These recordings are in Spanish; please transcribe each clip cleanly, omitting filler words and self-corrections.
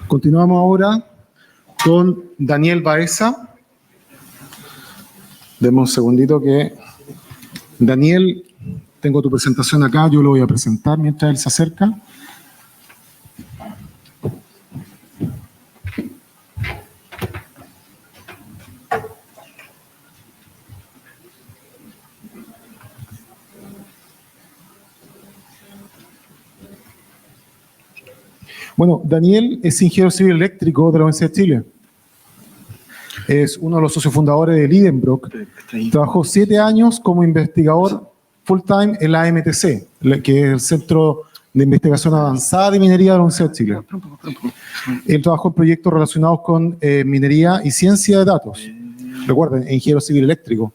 Continuamos ahora con Daniel Baeza. Deme un segundito que... Daniel, tengo tu presentación acá, yo lo voy a presentar mientras él se acerca. Bueno, Daniel es ingeniero civil eléctrico de la Universidad de Chile. Es uno de los socios fundadores de Lidenbrock. Trabajó 7 años como investigador full-time en la MTC, que es el Centro de Investigación Avanzada de Minería de la Universidad de Chile. Él trabajó en proyectos relacionados con minería y ciencia de datos. Recuerden, ingeniero civil eléctrico.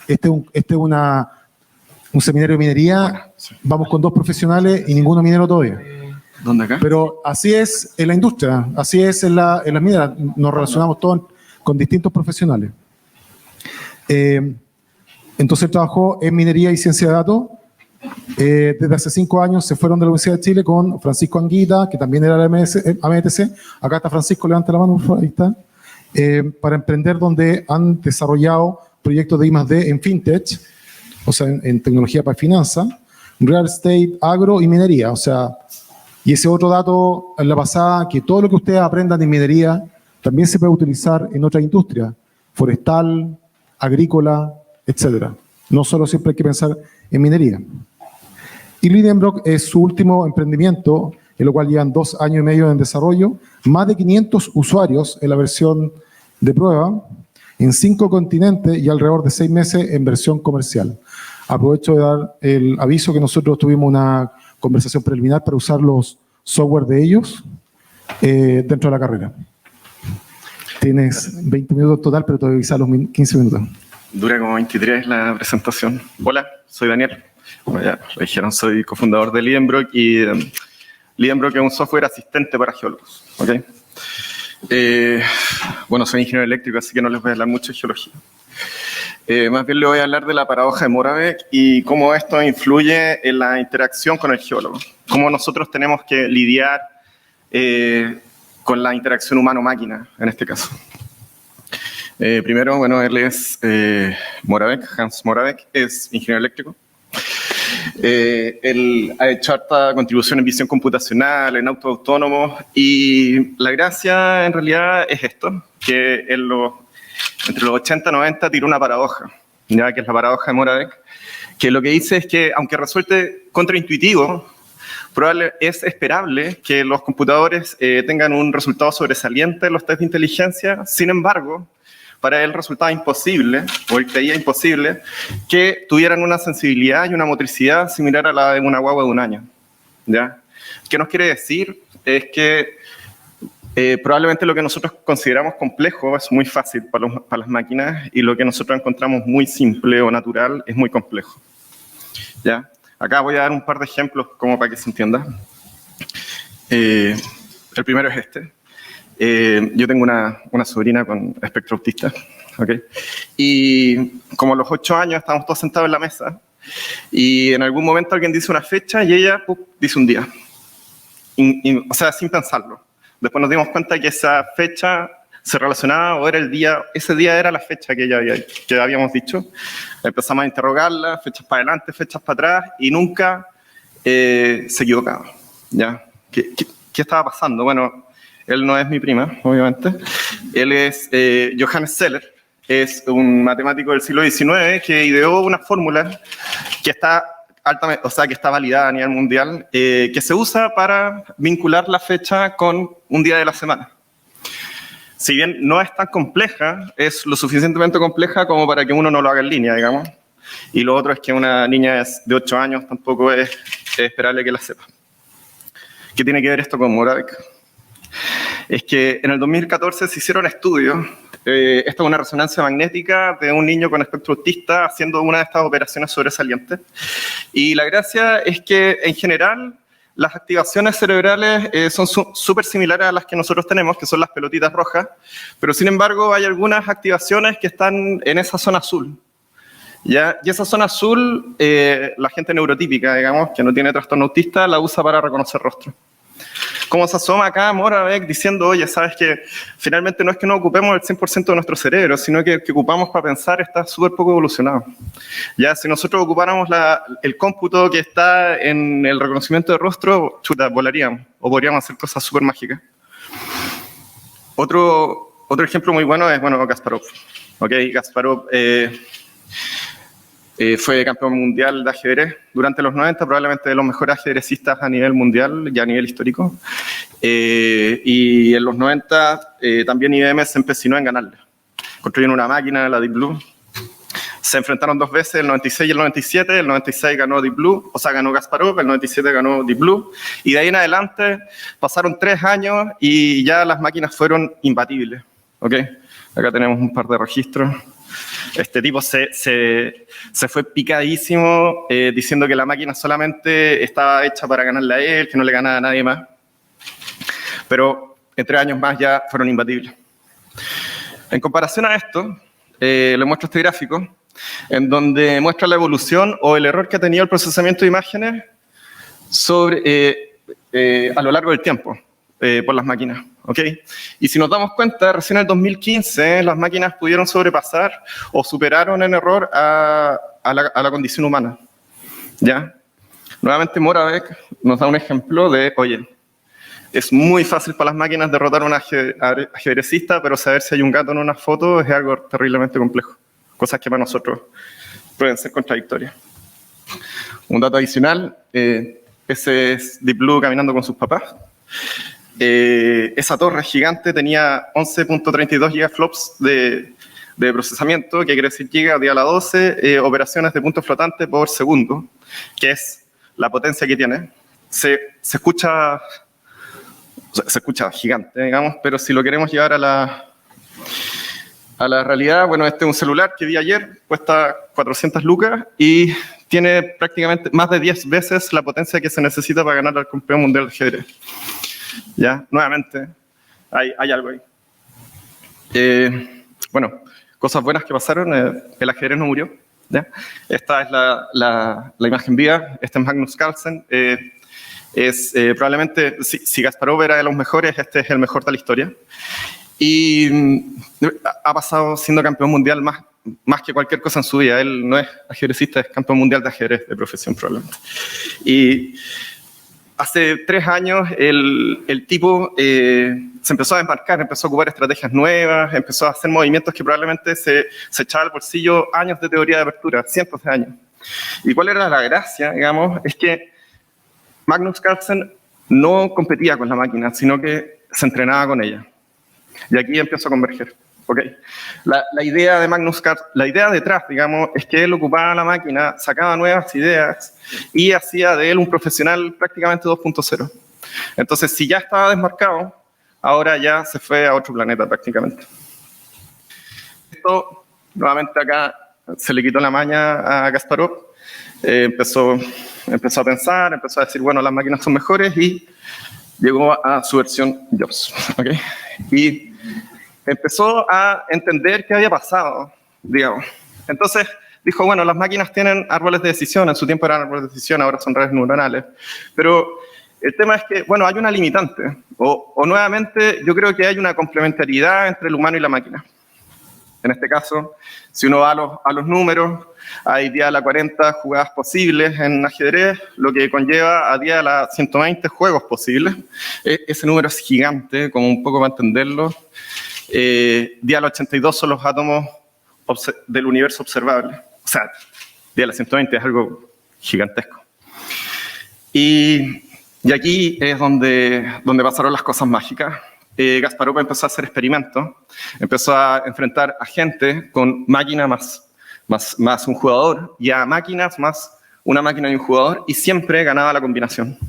Este es un seminario de minería. Vamos con 2 profesionales y ninguno minero todavía. ¿Dónde acá? Pero así es en la industria, así es en las mineras. Nos relacionamos todos con distintos profesionales. Entonces él trabajó en minería y ciencia de datos. Desde hace 5 años se fueron de la Universidad de Chile con Francisco Anguita, que también era de la MTC. Acá está Francisco, levanta la mano, por favor, ahí está. Para emprender, donde han desarrollado proyectos de I+D en fintech, o sea, en tecnología para finanzas, real estate, agro y minería. O sea, y ese otro dato en la pasada, que todo lo que ustedes aprendan en minería también se puede utilizar en otras industrias, forestal, agrícola, etcétera. No solo siempre hay que pensar en minería. Y Lidenbrock es su último emprendimiento, en lo cual llevan 2 años y medio en desarrollo, más de 500 usuarios en la versión de prueba, en 5 continentes y alrededor de 6 meses en versión comercial. Aprovecho de dar el aviso que nosotros tuvimos una conversación preliminar para usar los software de ellos dentro de la carrera. Tienes 20 minutos total, pero te voy a avisar los 15 minutos. Dura como 23 la presentación. Hola, soy Daniel. Como ya lo dijeron, soy cofundador de Lidenbrock y Lidenbrock es un software asistente para geólogos. ¿Okay? Bueno, soy ingeniero eléctrico, así que no les voy a hablar mucho de geología. Más bien le voy a hablar de la paradoja de Moravec y cómo esto influye en la interacción con el geólogo. Cómo nosotros tenemos que lidiar con la interacción humano-máquina, en este caso. Primero, bueno, él es Moravec, Hans Moravec, es ingeniero eléctrico. Él ha hecho harta contribución en visión computacional, en autos autónomos, y la gracia en realidad es esto, que entre los 80 y 90 tiró una paradoja, ya que es la paradoja de Moravec, que lo que dice es que, aunque resulte contraintuitivo, es esperable que los computadores tengan un resultado sobresaliente en los test de inteligencia. Sin embargo, para él resultaba imposible, o él creía imposible, que tuvieran una sensibilidad y una motricidad similar a la de una guagua de 1 año. ¿Ya? ¿Qué nos quiere decir? Es que probablemente lo que nosotros consideramos complejo es muy fácil para las máquinas, y lo que nosotros encontramos muy simple o natural es muy complejo. ¿Ya? Acá voy a dar un par de ejemplos como para que se entienda. El primero es este. Yo tengo una sobrina con espectro autista, ¿okay? Y como a los 8 años estábamos todos sentados en la mesa y en algún momento alguien dice una fecha y ella dice un día. O sea, sin pensarlo. Después nos dimos cuenta que esa fecha se relacionaba o era el día, ese día era la fecha que habíamos dicho. Empezamos a interrogarla, fechas para adelante, fechas para atrás, y nunca se equivocaba. ¿Ya? ¿Qué estaba pasando? Bueno, él no es mi prima, obviamente. Él es Johannes Zeller, es un matemático del siglo XIX que ideó una fórmula que está que está validada a nivel mundial, que se usa para vincular la fecha con un día de la semana. Si bien no es tan compleja, es lo suficientemente compleja como para que uno no lo haga en línea, digamos. Y lo otro es que una niña de 8 años tampoco es esperable que la sepa. ¿Qué tiene que ver esto con Moravec? Es que en el 2014 se hicieron estudios. Esto es una resonancia magnética de un niño con espectro autista haciendo una de estas operaciones sobresalientes. Y la gracia es que, en general, las activaciones cerebrales son súper similares a las que nosotros tenemos, que son las pelotitas rojas, pero sin embargo hay algunas activaciones que están en esa zona azul. ¿Ya? Y esa zona azul, la gente neurotípica, digamos, que no tiene trastorno autista, la usa para reconocer rostros. cómo se asoma acá Moravec diciendo, oye, sabes que finalmente no es que no ocupemos el 100% de nuestro cerebro, sino que ocupamos para pensar está súper poco evolucionado. Ya, si nosotros ocupáramos el cómputo que está en el reconocimiento de rostro, chuta, volaríamos, o podríamos hacer cosas súper mágicas. Otro ejemplo muy bueno es, Kasparov. Okay, Kasparov fue campeón mundial de ajedrez durante los 90, probablemente de los mejores ajedrecistas a nivel mundial y a nivel histórico. Y en los 90 también IBM se empecinó en ganarle. Construyeron una máquina, la Deep Blue. Se enfrentaron 2 veces, el 96 y el 97. El 96 ganó Deep Blue, o sea, ganó Kasparov, el 97 ganó Deep Blue. Y de ahí en adelante pasaron 3 años y ya las máquinas fueron imbatibles. ¿Okay? Acá tenemos un par de registros. Este tipo se fue picadísimo diciendo que la máquina solamente estaba hecha para ganarle a él, que no le ganaba a nadie más. Pero en 3 años más ya fueron imbatibles. En comparación a esto, le muestro este gráfico en donde muestra la evolución o el error que ha tenido el procesamiento de imágenes a lo largo del tiempo por las máquinas. ¿Okay? Y si nos damos cuenta, recién en el 2015 las máquinas pudieron sobrepasar o superaron en error a la condición humana. ¿Ya? Nuevamente Moravec nos da un ejemplo de, oye, es muy fácil para las máquinas derrotar a un ajedrecista, pero saber si hay un gato en una foto es algo terriblemente complejo. Cosas que para nosotros pueden ser contradictorias. Un dato adicional, ese es Deep Blue caminando con sus papás. Esa torre gigante tenía 11.32 gigaflops de procesamiento, que quiere decir giga día a la 12 operaciones de puntos flotantes por segundo, que es la potencia que tiene. Se escucha gigante, digamos, pero si lo queremos llevar a la realidad, este es un celular que vi ayer, cuesta 400 lucas y tiene prácticamente más de 10 veces la potencia que se necesita para ganar al campeón mundial de ajedrez. Ya, nuevamente, hay algo ahí. Cosas buenas que pasaron, el ajedrez no murió. ¿Ya? Esta es la imagen viva, este es Magnus Carlsen. Probablemente, si Kasparov era de los mejores, este es el mejor de la historia. Y ha pasado siendo campeón mundial más que cualquier cosa en su vida. Él no es ajedrecista, es campeón mundial de ajedrez de profesión probablemente. Y hace 3 años el tipo se empezó a desmarcar, empezó a ocupar estrategias nuevas, empezó a hacer movimientos que probablemente se echaba al bolsillo años de teoría de apertura, cientos de años. ¿Y cuál era la gracia, digamos? Es que Magnus Carlsen no competía con la máquina, sino que se entrenaba con ella. Y aquí empezó a converger. ¿Okay? La idea de Magnus Carlsen, la idea detrás, digamos, es que él ocupaba la máquina, sacaba nuevas ideas y hacía de él un profesional prácticamente 2.0. Entonces, si ya estaba desmarcado, ahora ya se fue a otro planeta prácticamente. Esto, nuevamente acá, se le quitó la maña a Kasparov. Empezó a pensar, empezó a decir, las máquinas son mejores y llegó a su versión Jobs. ¿Okay? Y empezó a entender qué había pasado, digamos. Entonces dijo, las máquinas tienen árboles de decisión, en su tiempo eran árboles de decisión, ahora son redes neuronales. Pero el tema es que, hay una limitante, o nuevamente yo creo que hay una complementariedad entre el humano y la máquina. En este caso, si uno va a los números, hay 10 a la 40 jugadas posibles en ajedrez, lo que conlleva a 10 a la 120 juegos posibles. Ese número es gigante, como un poco para entenderlo. 10 a la 82 son los átomos del universo observable. O sea, 10 a la 120 es algo gigantesco. Y aquí es donde pasaron las cosas mágicas. Kasparov empezó a hacer experimentos, empezó a enfrentar a gente con máquina más un jugador y a máquinas más una máquina y un jugador, y siempre ganaba la combinación.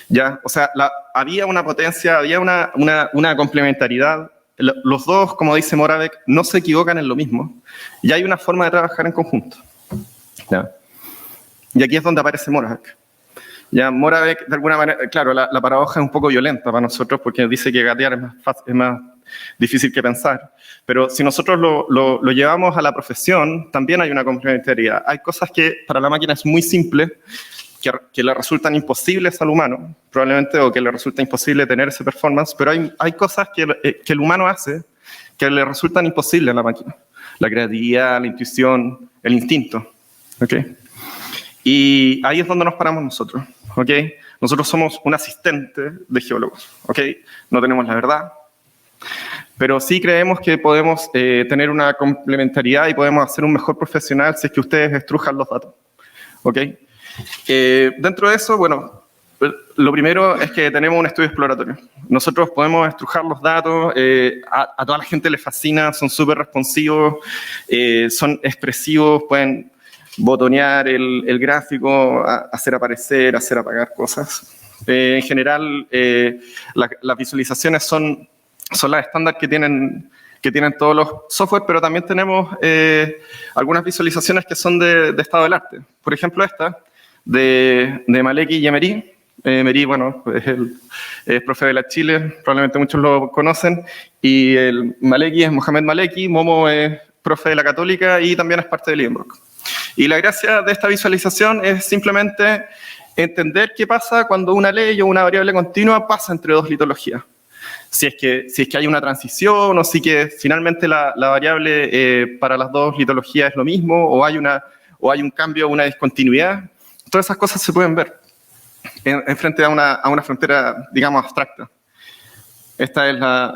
¿Ya? O sea, había una potencia, había una complementariedad. Los dos, como dice Moravec, no se equivocan en lo mismo. Y hay una forma de trabajar en conjunto. ¿Ya? Y aquí es donde aparece Moravec. Ya, Moravec, de alguna manera, claro, la paradoja es un poco violenta para nosotros porque dice que gatear es más difícil que pensar. Pero si nosotros lo llevamos a la profesión, también hay una complementariedad. Hay cosas que para la máquina es muy simple que le resultan imposibles al humano, probablemente, o que le resulta imposible tener ese performance, pero hay cosas que el humano hace que le resultan imposibles a la máquina. La creatividad, la intuición, el instinto. ¿Okay? Y ahí es donde nos paramos nosotros. ¿Okay? Nosotros somos un asistente de geólogos. ¿Okay? No tenemos la verdad, pero sí creemos que podemos tener una complementariedad y podemos hacer un mejor profesional si es que ustedes estrujan los datos. ¿Okay? Dentro de eso, bueno, lo primero es que tenemos un estudio exploratorio. Nosotros podemos estrujar los datos, a toda la gente les fascina, son súper responsivos, son expresivos, pueden botonear el gráfico, hacer aparecer, hacer apagar cosas. En general, las visualizaciones son las estándar que tienen todos los software, pero también tenemos algunas visualizaciones que son de estado del arte. Por ejemplo, esta de Maleki y Emery. Emery, bueno, es profe de la Chile, probablemente muchos lo conocen, y el Maleki es Mohamed Maleki, Momo es profe de la Católica y también es parte de Lidenbrock. Y la gracia de esta visualización es simplemente entender qué pasa cuando una ley o una variable continua pasa entre dos litologías. Si es que hay una transición o si que finalmente la variable para las dos litologías es lo mismo o hay un cambio, una discontinuidad. Todas esas cosas se pueden ver en frente a una frontera, digamos, abstracta. Esta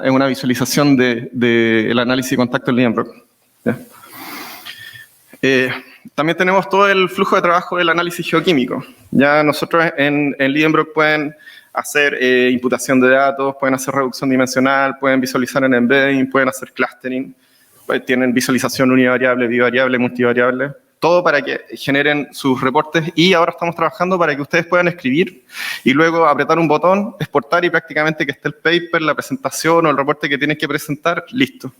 es una visualización del análisis de contacto en Lidenbrock. También tenemos todo el flujo de trabajo del análisis geoquímico. Ya nosotros en Lidenbrock pueden hacer imputación de datos, pueden hacer reducción dimensional, pueden visualizar en embedding, pueden hacer clustering, tienen visualización univariable, bivariable, multivariable, todo para que generen sus reportes y ahora estamos trabajando para que ustedes puedan escribir y luego apretar un botón, exportar y prácticamente que esté el paper, la presentación o el reporte que tienes que presentar, listo.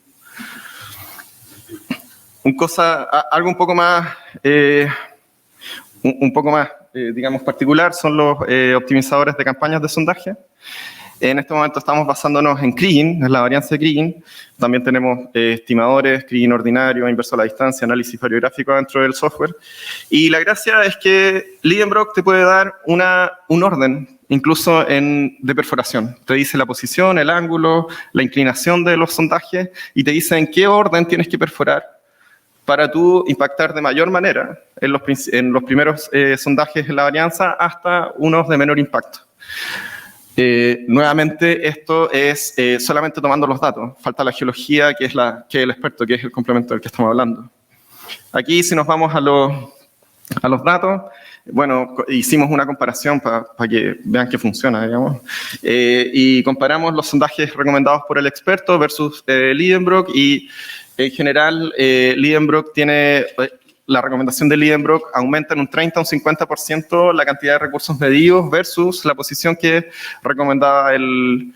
Algo un poco más, digamos, particular son los optimizadores de campañas de sondaje. En este momento estamos basándonos en Kriging, en la varianza de Kriging. También tenemos estimadores, Kriging ordinario, inverso a la distancia, análisis variográfico dentro del software. Y la gracia es que Lidenbrock te puede dar un orden, incluso de perforación. Te dice la posición, el ángulo, la inclinación de los sondajes y te dice en qué orden tienes que perforar para tú impactar de mayor manera en los primeros sondajes en la varianza hasta unos de menor impacto. Nuevamente, esto es solamente tomando los datos. Falta la geología, que es el experto, que es el complemento del que estamos hablando. Aquí, si nos vamos a los datos, bueno, hicimos una comparación para que vean que funciona, digamos. Y comparamos los sondajes recomendados por el experto versus Lidenbrock y en general, Lidenbrock tiene, la recomendación de Lidenbrock aumenta en un 30 o un 50% la cantidad de recursos medidos versus la posición que recomendaba el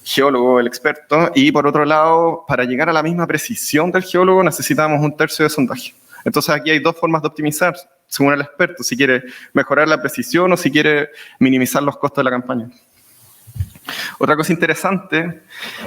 geólogo, el experto. Y por otro lado, para llegar a la misma precisión del geólogo necesitamos un tercio de sondaje. Entonces aquí hay dos formas de optimizar, según el experto, si quiere mejorar la precisión o si quiere minimizar los costos de la campaña. Otra cosa interesante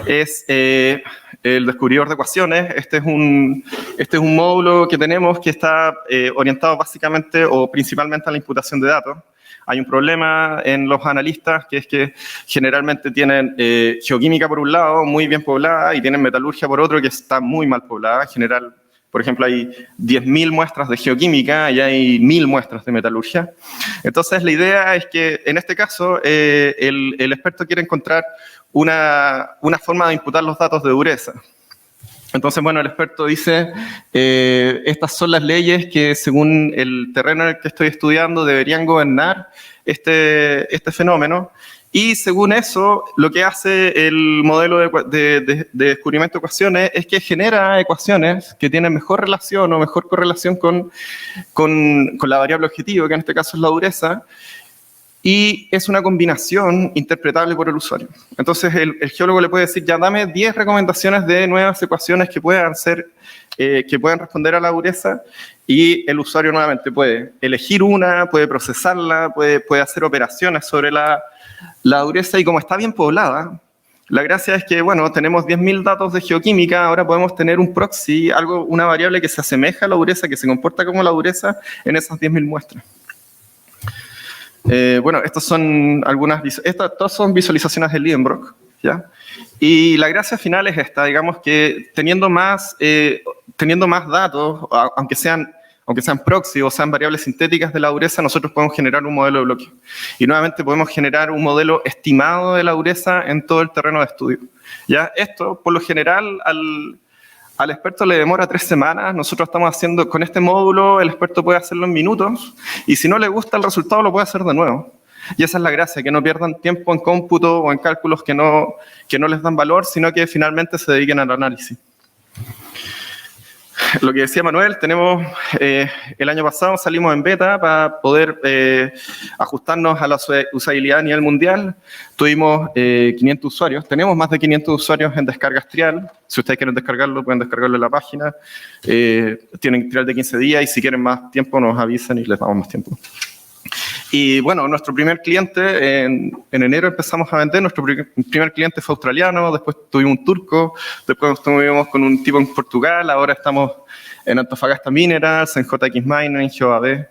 es el descubridor de ecuaciones. Este es un módulo que tenemos que está orientado básicamente o principalmente a la imputación de datos. Hay un problema en los analistas que es que generalmente tienen geoquímica por un lado, muy bien poblada, y tienen metalurgia por otro que está muy mal poblada. En general, por ejemplo, hay 10.000 muestras de geoquímica y hay 1.000 muestras de metalurgia. Entonces, la idea es que, en este caso, el experto quiere encontrar una forma de imputar los datos de dureza. Entonces, bueno, el experto dice, estas son las leyes que, según el terreno en el que estoy estudiando, deberían gobernar este fenómeno. Y según eso, lo que hace el modelo de descubrimiento de ecuaciones es que genera ecuaciones que tienen mejor relación o mejor correlación con la variable objetivo, que en este caso es la dureza, y es una combinación interpretable por el usuario. Entonces, el geólogo le puede decir, ya dame 10 recomendaciones de nuevas ecuaciones que puedan responder a la dureza, y el usuario nuevamente puede elegir una, puede procesarla, puede hacer operaciones sobre la dureza, y como está bien poblada, la gracia es que, bueno, tenemos 10.000 datos de geoquímica, ahora podemos tener un proxy, una variable que se asemeja a la dureza, que se comporta como la dureza en esas 10.000 muestras. Bueno, estas son todas son visualizaciones de Liebenbrock, ¿ya? Y la gracia final es esta, digamos que teniendo más datos, aunque sean proxy o sean variables sintéticas de la dureza, nosotros podemos generar un modelo de bloque. Y nuevamente podemos generar un modelo estimado de la dureza en todo el terreno de estudio, ¿ya? Esto, por lo general, al experto le demora 3 semanas. Nosotros estamos haciendo, con este módulo, el experto puede hacerlo en minutos, y si no le gusta el resultado, lo puede hacer de nuevo. Y esa es la gracia, que no pierdan tiempo en cómputo o en cálculos que no les dan valor, sino que finalmente se dediquen al análisis. Lo que decía Manuel, tenemos, el año pasado salimos en beta para poder ajustarnos a la usabilidad a nivel mundial. Tuvimos 500 usuarios, tenemos más de 500 usuarios en descargas trial. Si ustedes quieren descargarlo, pueden descargarlo en la página. Tienen trial de 15 días y si quieren más tiempo nos avisan y les damos más tiempo. Y bueno, nuestro primer cliente, en enero empezamos a vender, nuestro primer cliente fue australiano, después tuvimos un turco, después estuvimos con un tipo en Portugal, ahora estamos en Antofagasta Minerals, en JX Mining, en GeoAB.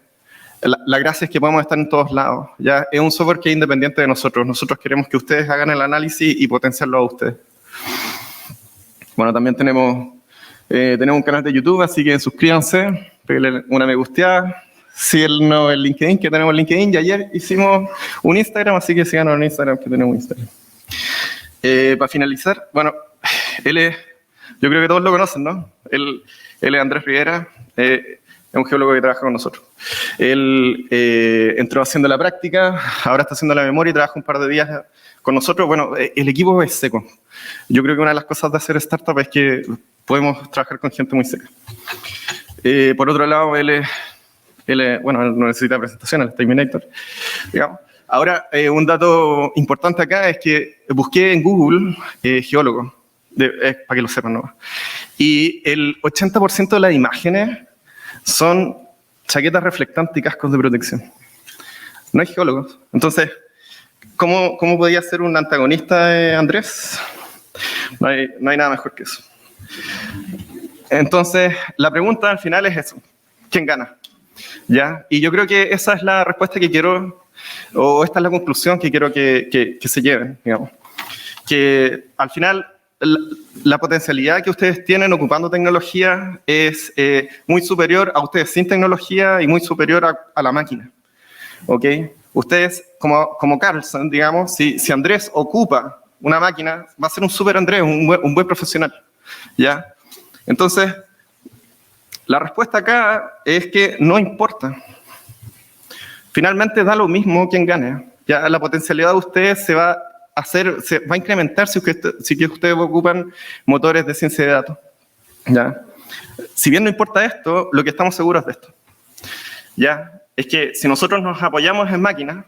La gracia es que podemos estar en todos lados, ¿ya? Es un software que es independiente de nosotros. Nosotros queremos que ustedes hagan el análisis y potenciarlo a ustedes. Bueno, también tenemos un canal de YouTube, así que suscríbanse, peguen una me gusteada. Síguenos en LinkedIn, que tenemos LinkedIn, y ayer hicimos un Instagram, así que síganos en Instagram, que tenemos Instagram. Para finalizar, bueno, yo creo que todos lo conocen, ¿no? Él es Andrés Rivera, es un geólogo que trabaja con nosotros. Él entró haciendo la práctica, ahora está haciendo la memoria y trabaja un par de días con nosotros. Bueno, el equipo es seco. Yo creo que una de las cosas de hacer startup es que podemos trabajar con gente muy seca. Por otro lado, él no necesita presentación, él es Terminator, digamos. Ahora, un dato importante acá es que busqué en Google geólogo, para que lo sepan, ¿no? Y el 80% de las imágenes son chaquetas reflectantes y cascos de protección. No hay geólogos. Entonces, ¿cómo podía ser un antagonista, Andrés? No hay nada mejor que eso. Entonces, la pregunta al final es eso. ¿Quién gana? ¿Ya? Y yo creo que esa es la respuesta que quiero, o esta es la conclusión que quiero que se lleven, digamos. Que al final la potencialidad que ustedes tienen ocupando tecnología es muy superior a ustedes sin tecnología y muy superior a la máquina. ¿Ok? Ustedes, como Carlson, digamos, si Andrés ocupa una máquina, va a ser un super Andrés, un buen profesional. ¿Ya? Entonces, la respuesta acá es que no importa. Finalmente da lo mismo quién gane. Ya la potencialidad de ustedes se va a incrementar si ustedes ocupan motores de ciencia de datos. ¿Ya? Si bien no importa esto, lo que estamos seguros de esto, ¿ya? Es que si nosotros nos apoyamos en máquinas,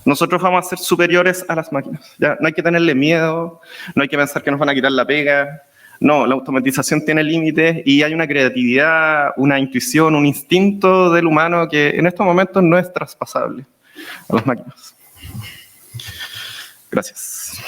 nosotros vamos a ser superiores a las máquinas. ¿Ya? No hay que tenerle miedo, no hay que pensar que nos van a quitar la pega. No, la automatización tiene límites y hay una creatividad, una intuición, un instinto del humano que en estos momentos no es traspasable a las máquinas. Gracias.